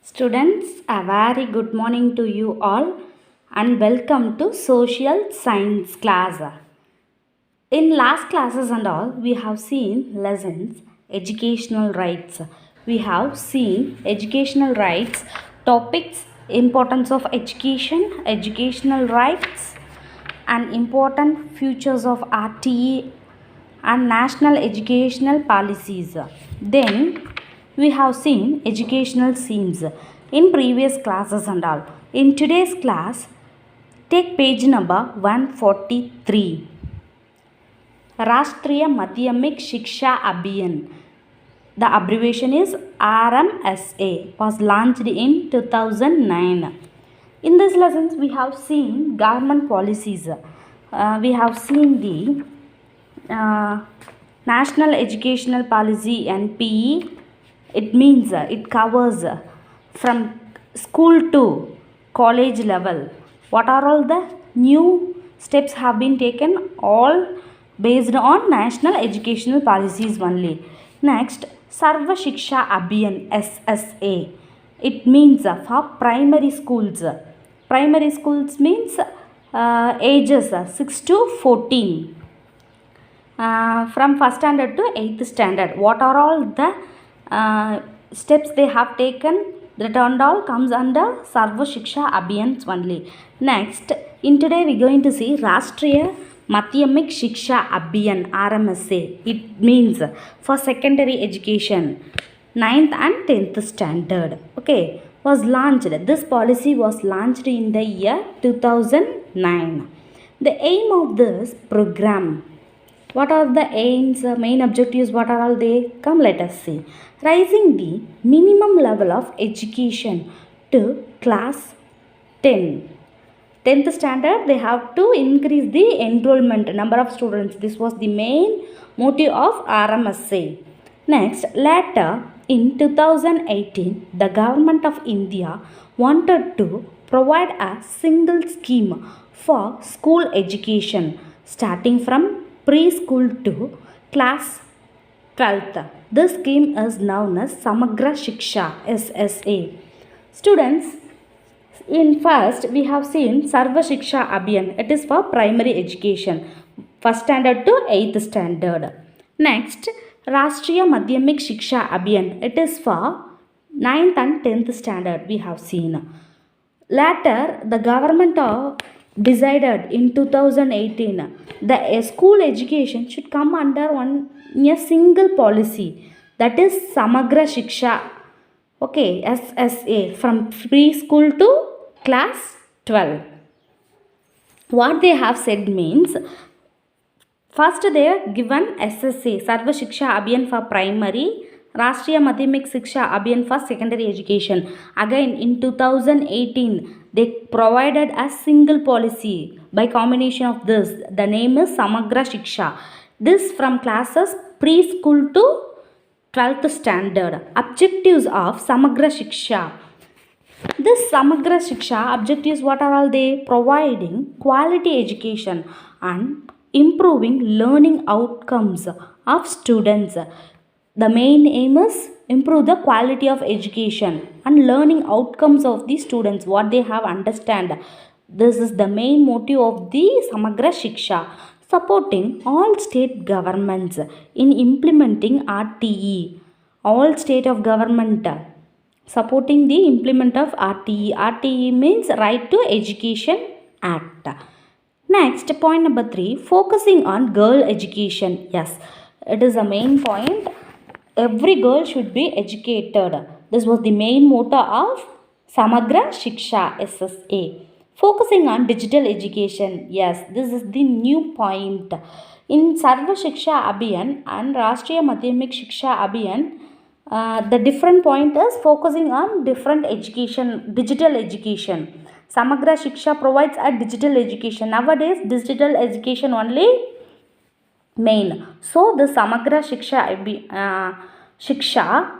Students, a very good morning to you all and welcome to Social Science class. In last classes and all, we have seen lessons, educational rights. We have seen educational rights, topics, importance of education, educational rights, and important futures of RTE and national educational policies. Then we have seen educational themes in previous classes and all. In today's class, take page number 143. Rashtriya Madhyamik Shiksha Abhiyan. The abbreviation is RMSA, was launched in 2009. In this lessons, we have seen government policies. We have seen the National Educational Policy NPE. It means it covers from school to college level. What are all the new steps have been taken? All based on national educational policies only. Next, Sarva Shiksha Abhiyan SSA. It means for primary schools. Primary schools means ages 6 to 14. From first standard to 8th standard. What are all the steps they have taken? That and all comes under Sarva Shiksha Abhiyan only. Next, in today we are going to see Rashtriya Madhyamik Shiksha Abhiyan RMSA. It means for secondary education, 9th and 10th standard. Okay, was launched. This policy was launched in the year 2009. The aim of this program, what are the aims, main objectives, what are all they? Come let us see. Raising the minimum level of education to class 10. 10th standard, they have to increase the enrollment number of students. This was the main motive of RMSA. Next, later in 2018, the government of India wanted to provide a single scheme for school education starting from preschool to class 12th. This scheme is known as Samagra Shiksha SSA. Students, in first we have seen Sarva Shiksha Abhiyan. It is for primary education, first standard to 8th standard. Next, Rashtriya Madhyamik Shiksha Abhiyan. It is for 9th and 10th standard we have seen. Later, the government decided in 2018 the school education should come under a single policy, that is Samagra Shiksha. Okay, SSA, from preschool to class 12. What they have said means, first they are given SSA, Sarva Shiksha Abhiyan for primary, Rashtriya Madhyamik Shiksha Abhiyan for secondary education. Again in 2018, they provided a single policy by combination of this. The name is Samagra Shiksha. This from classes preschool to 12th standard. Objectives of Samagra Shiksha. This Samagra Shiksha objectives, what are all they? Providing quality education and improving learning outcomes of students. The main aim is improve the quality of education and learning outcomes of the students, what they have understand. This is the main motive of the Samagra Shiksha. Supporting all state governments in implementing RTE. All state of government supporting the implement of RTE. RTE means Right to Education Act. Next, point number 3, focusing on girl education. Yes, it is a main point. Every girl should be educated. This was the main motto of Samagra Shiksha SSA. Focusing on digital education. Yes, this is the new point. In Sarva Shiksha Abhiyan and Rashtriya Madhyamik Shiksha Abhiyan, the different point is focusing on different education, digital education. Samagra Shiksha provides a digital education. Nowadays, digital education only main. So, the Samagra Shiksha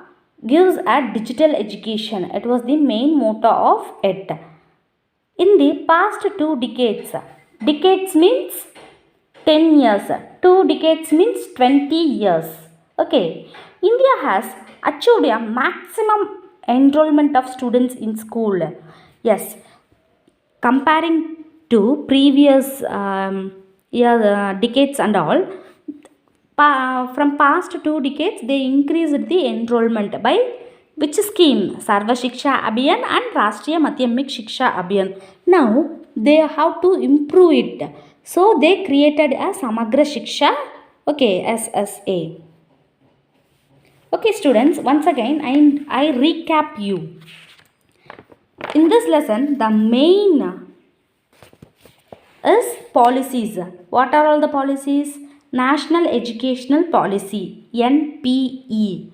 gives a digital education. It was the main motto of it. In the past 2 decades, decades means 10 years, 2 decades means 20 years. Okay, India has achieved a maximum enrollment of students in school. Yes, comparing to previous decades and all, from past 2 decades they increased the enrollment by which scheme? Sarva Shiksha Abhiyan and Rashtriya Madhyamik Shiksha Abhiyan. Now they have to improve it, so they created a Samagra Shiksha, okay, SSA. Okay students, once again I recap you. In this lesson the main is policies. What are all the policies? National Educational Policy, NPE.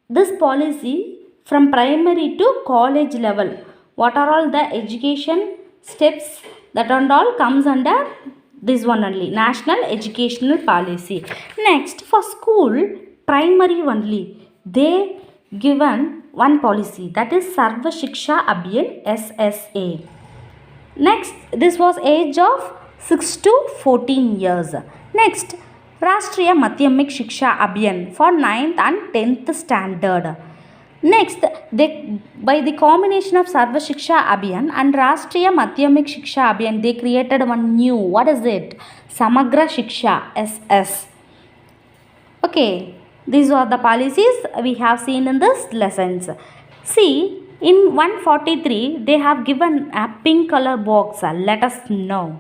This policy from primary to college level, what are all the education steps, that and all comes under this one only, National Educational Policy. Next, for school primary only, they given one policy, that is Sarva Shiksha Abhiyan, SSA. Next, this was age of 6 to 14 years. Next, Rashtriya Madhyamik Shiksha Abhiyan for 9th and 10th standard. Next, they, by the combination of Sarva Shiksha Abhiyan and Rashtriya Madhyamik Shiksha Abhiyan, they created one new, what is it? Samagra Shiksha, SS. Okay, these are the policies we have seen in this lessons. See, in 143 they have given a pink color box. Let us know.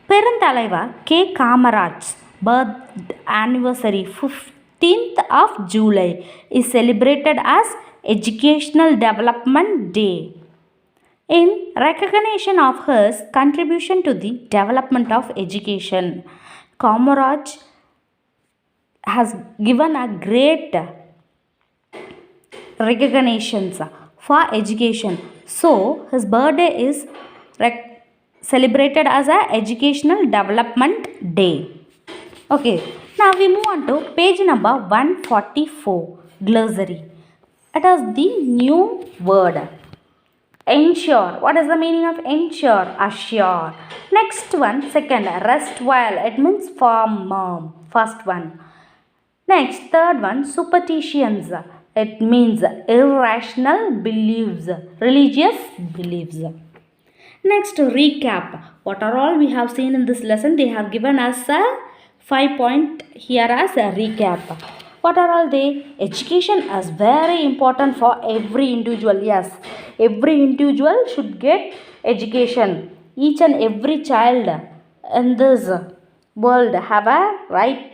Peranthalaivar K. Kamaraj birth anniversary 15th of July is celebrated as Educational Development Day in recognition of his contribution to the development of education. Kamaraj has given a great recognitions for education, so his birthday is celebrated as a Educational Development Day. Okay, now we move on to page number 144, glossary. It is the new word. Ensure. What is the meaning of ensure? Assure. Next one, second, rest while. It means firm. First one. Next, third one, superstitions. It means irrational beliefs, religious beliefs. Next, recap. What are all we have seen in this lesson? They have given us a 5 point here as a recap. What are all they? Education is very important for every individual. Yes, every individual should get education. Each and every child in this world have a right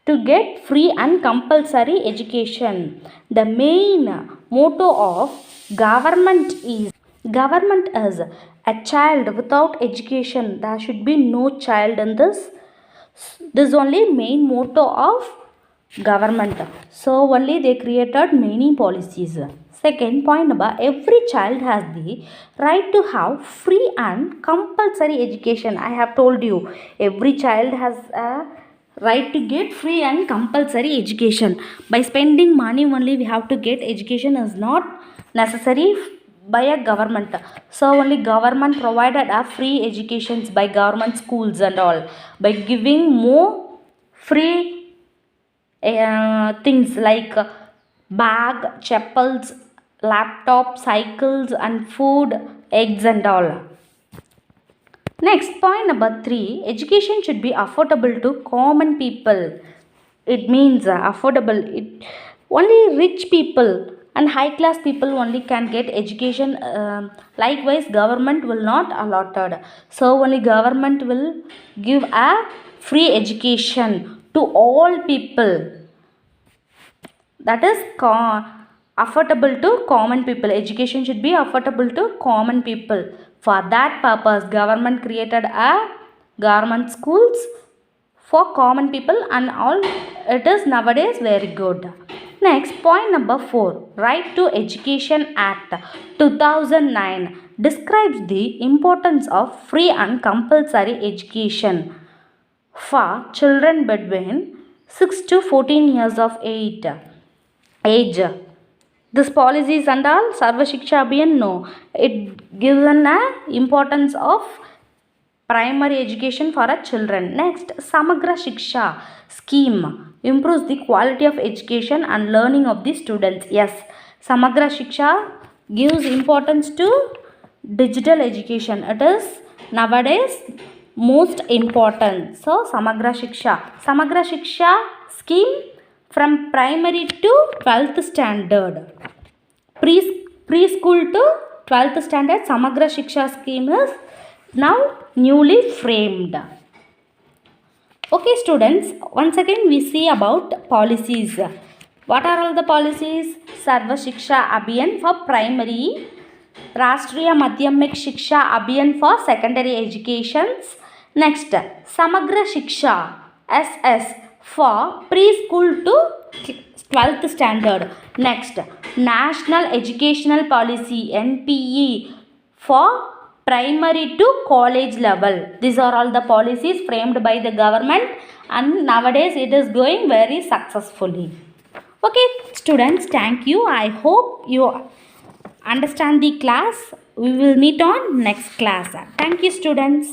to get free and compulsory education. The main motto of government is a child without education, there should be no child in this. This is only main motto of government. So only they created many policies. Second point number, every child has the right to have free and compulsory education. I have told you, every child has a right to get free and compulsory education. By spending money only we have to get education is not necessary by a government. So only government provided a free educations by government schools and all. By giving more free things like bag, chappals, laptop, cycles and food, eggs and all. Next, point number 3, education should be affordable to common people. It means affordable. Only rich people and high class people only can get education. Likewise, government will not allotted. So only government will give a free education to all people. That is affordable to common people. Education should be affordable to common people. For that purpose, government created a government schools for common people and all. It is nowadays very good. Next, point number 4, Right to Education Act 2009 describes the importance of free and compulsory education for children between 6 to 14 years of age. This policies and all, Sarva Shiksha Abhiyan, no. It gives an importance of primary education for our children. Next, Samagra Shiksha scheme improves the quality of education and learning of the students. Yes, Samagra Shiksha gives importance to digital education. It is nowadays most important. So Samagra Shiksha scheme from primary to 12th standard. Preschool to 12th standard Samagra Shiksha scheme is now newly framed. Okay students, once again we see about policies. What are all the policies? Sarva Shiksha Abhiyan for primary, Rashtriya Madhyamik Shiksha Abhiyan for secondary educations. Next, Samagra Shiksha SS for preschool to 12th standard. Next, National Educational Policy NPE for primary to college level. These are all the policies framed by the government, and nowadays it is going very successfully. Okay students, thank you. I hope you understand the class. We will meet on next class. Thank you students.